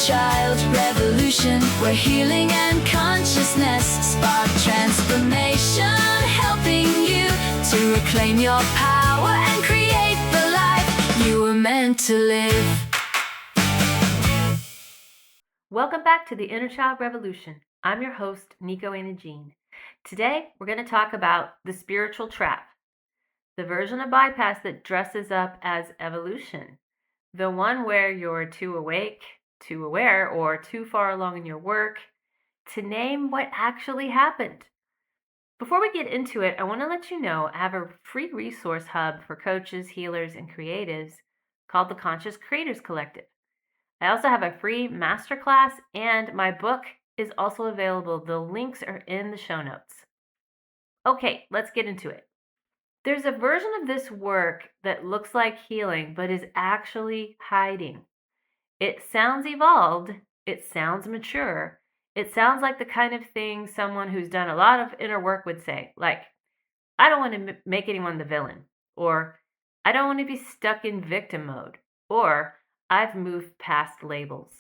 child revolution, where healing and consciousness spark transformation, helping you to reclaim your power and create the life you were meant to live. Welcome back to the Inner Child Revolution. I'm your host, Nico Anna Jean. Today, we're going to talk about the spiritual trap, the version of bypass that dresses up as evolution, the one where you're too awake, too aware, or too far along in your work to name what actually happened. Before we get into it, I want to let you know I have a free resource hub for coaches, healers, and creatives called the Conscious Creators Collective. I also have a free masterclass, and my book is also available. The links are in the show notes. Okay, let's get into it. There's a version of this work that looks like healing, but is actually hiding. It sounds evolved. It sounds mature. It sounds like the kind of thing someone who's done a lot of inner work would say, like, I don't want to make anyone the villain, or I don't want to be stuck in victim mode, or I've moved past labels.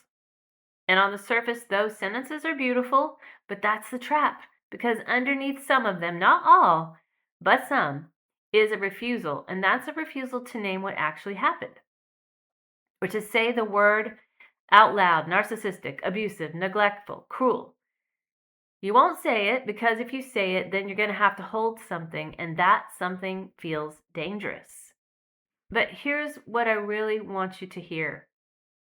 And on the surface, those sentences are beautiful, but that's the trap, because underneath some of them, not all, but some, is a refusal, and that's a refusal to name what actually happened, or to say the word out loud: narcissistic, abusive, neglectful, cruel. You won't say it, because if you say it, then you're going to have to hold something, and that something feels dangerous. But here's what I really want you to hear,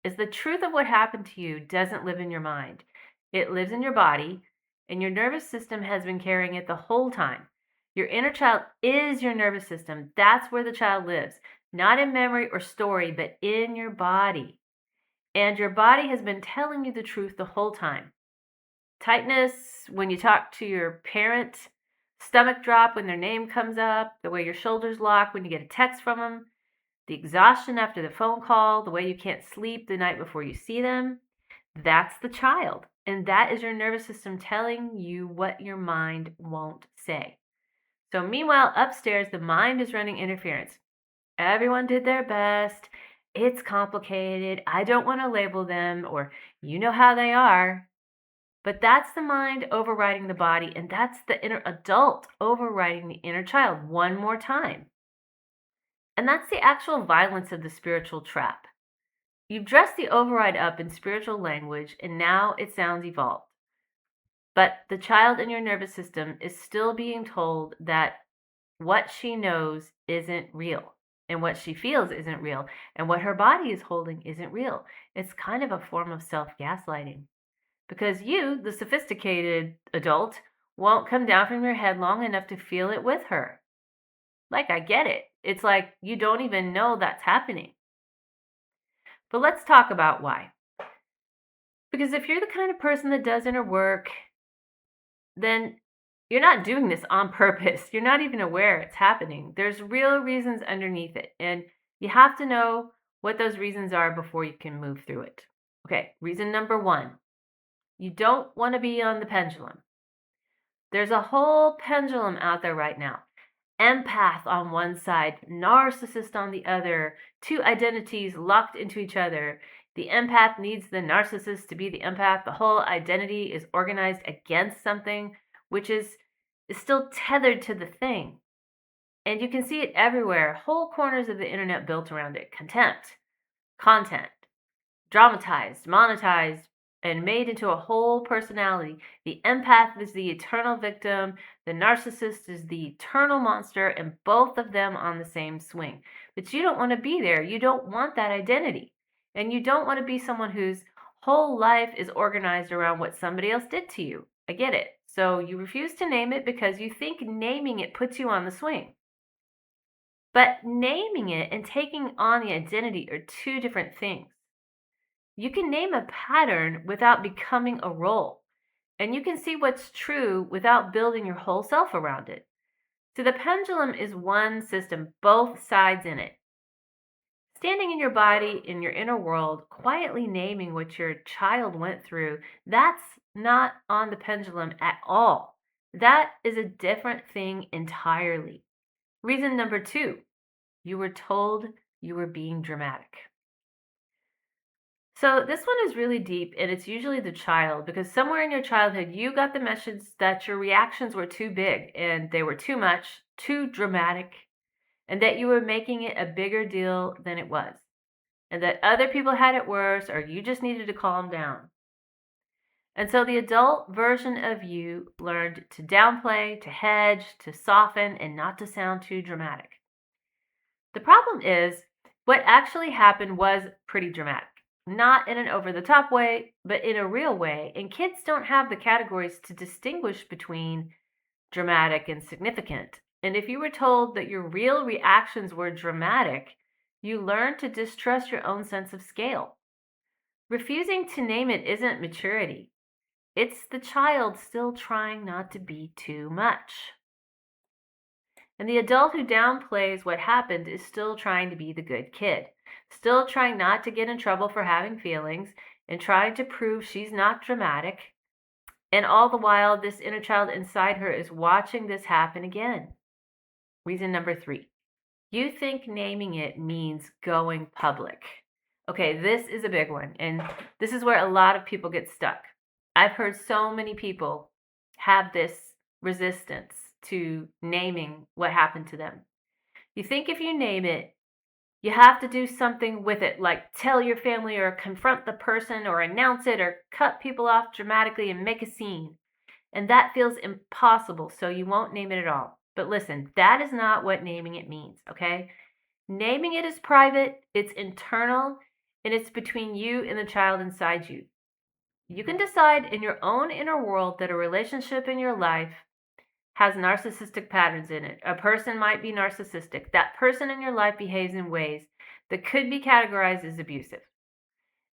is the truth of what happened to you doesn't live in your mind. It lives in your body, and your nervous system has been carrying it the whole time. Your inner child is your nervous system. That's where the child lives, not in memory or story, but in your body. And your body has been telling you the truth the whole time. Tightness when you talk to your parent, stomach drop when their name comes up, the way your shoulders lock when you get a text from them, the exhaustion after the phone call, the way you can't sleep the night before you see them. That's the child. And that is your nervous system telling you what your mind won't say. So meanwhile, upstairs, the mind is running interference. Everyone did their best. It's complicated. I don't want to label them, or you know how they are. But that's the mind overriding the body, and that's the inner adult overriding the inner child one more time. And that's the actual violence of the spiritual trap. You've dressed the override up in spiritual language, and now it sounds evolved. But the child in your nervous system is still being told that what she knows isn't real, and what she feels isn't real, and what her body is holding isn't real. It's kind of a form of self-gaslighting, because you, the sophisticated adult, won't come down from your head long enough to feel it with her. Like, I get it. It's like you don't even know that's happening. But let's talk about why. Because if you're the kind of person that does inner work, then you're not doing this on purpose. You're not even aware it's happening. There's real reasons underneath it, and you have to know what those reasons are before you can move through it. Okay, reason number one, you don't want to be on the pendulum. There's a whole pendulum out there right now. Empath on one side, narcissist on the other, two identities locked into each other. The empath needs the narcissist to be the empath. The whole identity is organized against something, which is still tethered to the thing. And you can see it everywhere. Whole corners of the internet built around it. Contempt, content, dramatized, monetized, and made into a whole personality. The empath is the eternal victim. The narcissist is the eternal monster, and both of them on the same swing. But you don't want to be there. You don't want that identity. And you don't want to be someone whose whole life is organized around what somebody else did to you. I get it. So you refuse to name it because you think naming it puts you on the swing. But naming it and taking on the identity are two different things. You can name a pattern without becoming a role, and you can see what's true without building your whole self around it. So the pendulum is one system, both sides in it. Standing in your body, in your inner world, quietly naming what your child went through, that's not on the pendulum at all. That is a different thing entirely. Reason number two, you were told you were being dramatic. So this one is really deep, and it's usually the child, because somewhere in your childhood you got the message that your reactions were too big and they were too much, too dramatic, and that you were making it a bigger deal than it was, and that other people had it worse or you just needed to calm down. And so the adult version of you learned to downplay, to hedge, to soften, and not to sound too dramatic. The problem is, what actually happened was pretty dramatic. Not in an over the top way, but in a real way. And kids don't have the categories to distinguish between dramatic and significant. And if you were told that your real reactions were dramatic, you learn to distrust your own sense of scale. Refusing to name it isn't maturity, it's the child still trying not to be too much. And the adult who downplays what happened is still trying to be the good kid, still trying not to get in trouble for having feelings, and trying to prove she's not dramatic. And all the while, this inner child inside her is watching this happen again. Reason number 3. You think naming it means going public. Okay, this is a big one, and this is where a lot of people get stuck. I've heard so many people have this resistance to naming what happened to them. You think if you name it, you have to do something with it, like tell your family or confront the person or announce it or cut people off dramatically and make a scene. And that feels impossible, so you won't name it at all. But listen, that is not what naming it means, okay? Naming it is private, it's internal, and it's between you and the child inside you. You can decide in your own inner world that a relationship in your life has narcissistic patterns in it. A person might be narcissistic. That person in your life behaves in ways that could be categorized as abusive.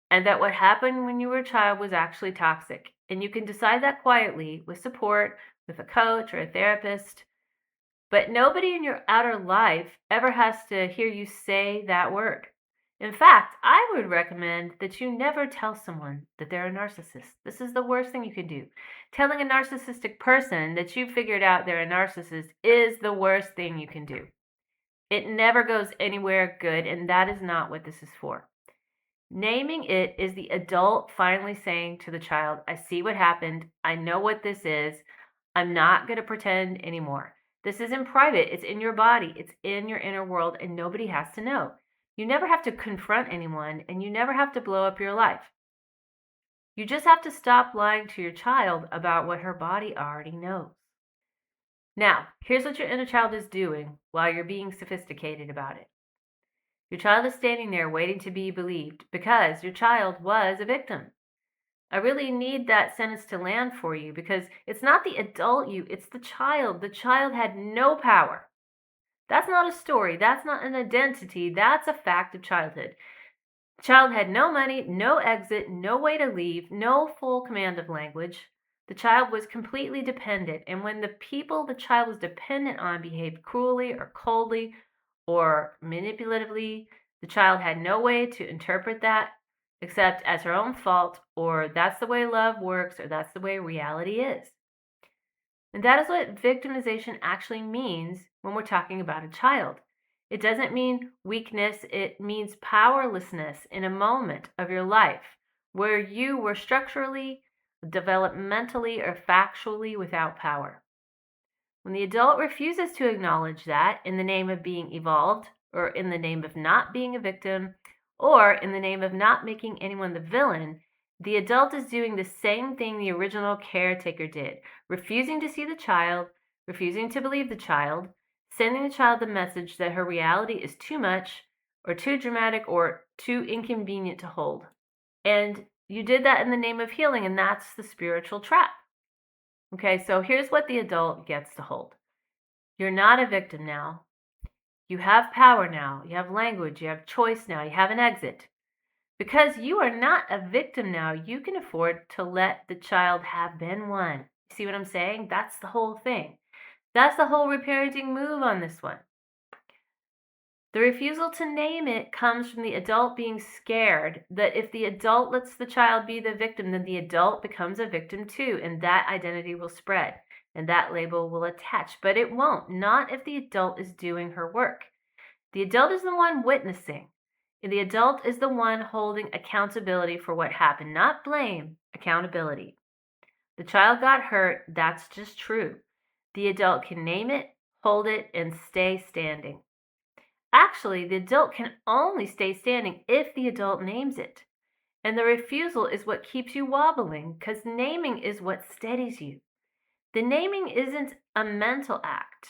And that what happened when you were a child was actually toxic. And you can decide that quietly with support, with a coach or a therapist. But nobody in your outer life ever has to hear you say that word. In fact, I would recommend that you never tell someone that they're a narcissist. This is the worst thing you can do. Telling a narcissistic person that you figured out they're a narcissist is the worst thing you can do. It never goes anywhere good, and that is not what this is for. Naming it is the adult finally saying to the child, I see what happened. I know what this is. I'm not going to pretend anymore. This is in private. It's in your body. It's in your inner world, and nobody has to know. You never have to confront anyone, and you never have to blow up your life. You just have to stop lying to your child about what her body already knows. Now, here's what your inner child is doing while you're being sophisticated about it. Your child is standing there waiting to be believed because your child was a victim. I really need that sentence to land for you because it's not the adult you, it's the child. The child had no power. That's not a story. That's not an identity. That's a fact of childhood. The child had no money, no exit, no way to leave, no full command of language. The child was completely dependent. And when the people the child was dependent on behaved cruelly or coldly or manipulatively, the child had no way to interpret that except as her own fault, or that's the way love works, or that's the way reality is. And that is what victimization actually means when we're talking about a child. It doesn't mean weakness, it means powerlessness in a moment of your life where you were structurally, developmentally, or factually without power. When the adult refuses to acknowledge that in the name of being evolved, or in the name of not being a victim, or in the name of not making anyone the villain, the adult is doing the same thing the original caretaker did, refusing to see the child, refusing to believe the child, sending the child the message that her reality is too much, or too dramatic, or too inconvenient to hold. And you did that in the name of healing, and that's the spiritual trap. Okay, so here's what the adult gets to hold. You're not a victim now. You have power now. You have language. You have choice now. You have an exit. Because you are not a victim now, you can afford to let the child have been one. See what I'm saying? That's the whole thing. That's the whole reparenting move on this one. The refusal to name it comes from the adult being scared that if the adult lets the child be the victim, then the adult becomes a victim too, and that identity will spread, and that label will attach. But it won't, not if the adult is doing her work. The adult is the one witnessing. The adult is the one holding accountability for what happened, not blame, accountability. The child got hurt, that's just true. The adult can name it, hold it, and stay standing. Actually, the adult can only stay standing if the adult names it. And the refusal is what keeps you wobbling, because naming is what steadies you. The naming isn't a mental act.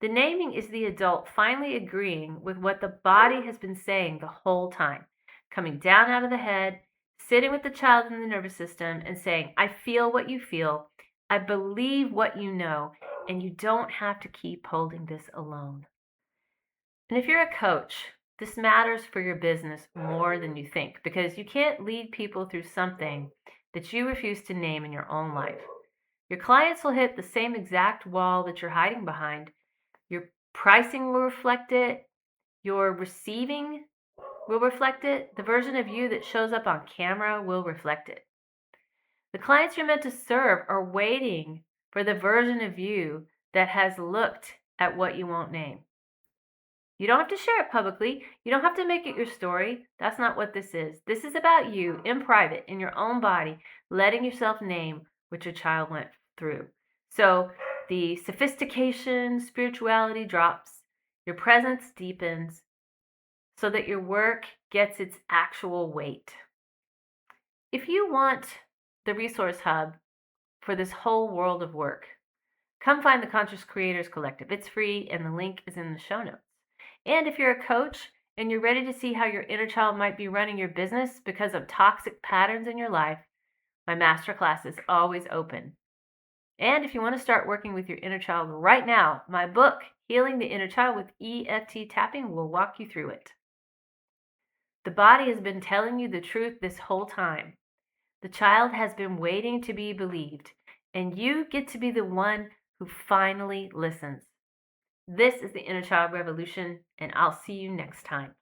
The naming is the adult finally agreeing with what the body has been saying the whole time, coming down out of the head, sitting with the child in the nervous system and saying, I feel what you feel, I believe what you know, and you don't have to keep holding this alone. And if you're a coach, this matters for your business more than you think, because you can't lead people through something that you refuse to name in your own life. Your clients will hit the same exact wall that you're hiding behind. Your pricing will reflect it. Your receiving will reflect it. The version of you that shows up on camera will reflect it. The clients you're meant to serve are waiting for the version of you that has looked at what you won't name. You don't have to share it publicly. You don't have to make it your story. That's not what this is. This is about you in private, in your own body, letting yourself name what your child went through. So the sophistication, spirituality drops, your presence deepens, so that your work gets its actual weight. If you want the resource hub for this whole world of work, come find the Conscious Creators Collective. It's free, and the link is in the show notes. And if you're a coach and you're ready to see how your inner child might be running your business because of toxic patterns in your life, my masterclass is always open. And if you want to start working with your inner child right now, my book, Healing the Inner Child with EFT Tapping, will walk you through it. The body has been telling you the truth this whole time. The child has been waiting to be believed, and you get to be the one who finally listens. This is the Inner Child Revolution, and I'll see you next time.